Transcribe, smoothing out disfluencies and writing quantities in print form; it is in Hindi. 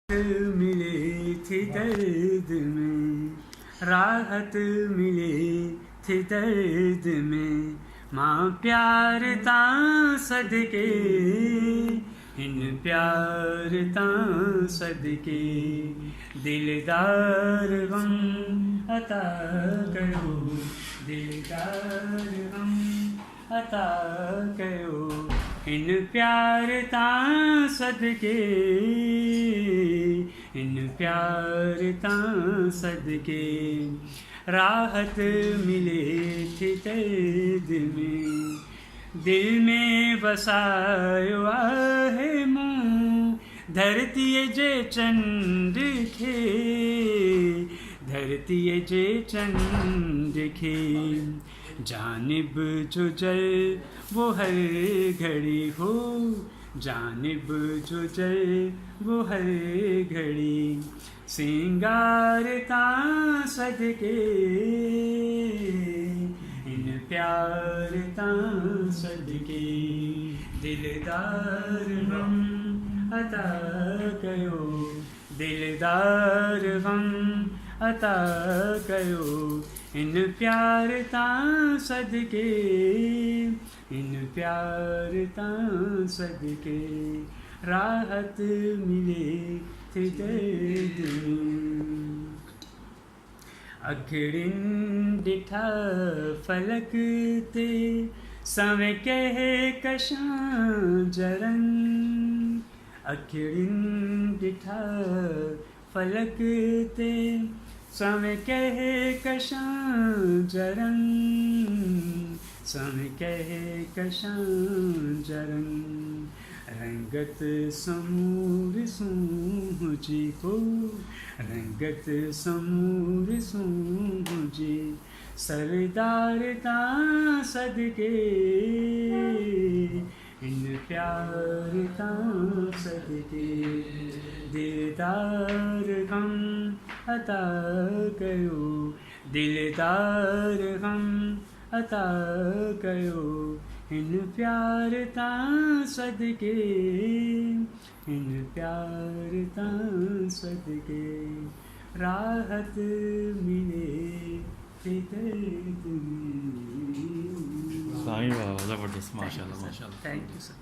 मिली थी दर्द में, राहत मिली थी दर्द में, माँ प्यार तां सदके, इन प्यार तां सदके, दिलदार गम अता कयो, दिलदार गम अता कयो, इन प्यार तां सदके, इन प्यार तां सदके, राहत मिले थी दर्द में, दिल में बसायो आहे मूं, धरती जे चंड खे, धरती जे चंड खे, जानिब जो जल वो हर घड़ी हो, जानिब जो जल वो हर घड़ी, सिंगार तां सदके, इन प्यार तां सदके, दिलदार गम अता कयो, दिलदार गम अता कयो, इन प्यार तां सदके, इन प्यार तां सदके, राहत मिले थी दर्द में। अखड़िन डिठा फलक ते, सवें कहे कशां जरन, अखड़िन डिठा फलक ते, सवें कहे कशां जरन, सवें कहे कशां जरन, रंगत समूर सूझी को, रंगत समूर सूझी, सरदार तां सदके, इन प्यार तां सदके, दिलदार गम अता कयो, दिलदार गम अता कयो, इन प्यार तां सदके, इन प्यार तां सदके, राहत मिले थी दर्द में। वाह, जबरदस्त, माशाल्लाह माशाल्लाह। Thank you sir.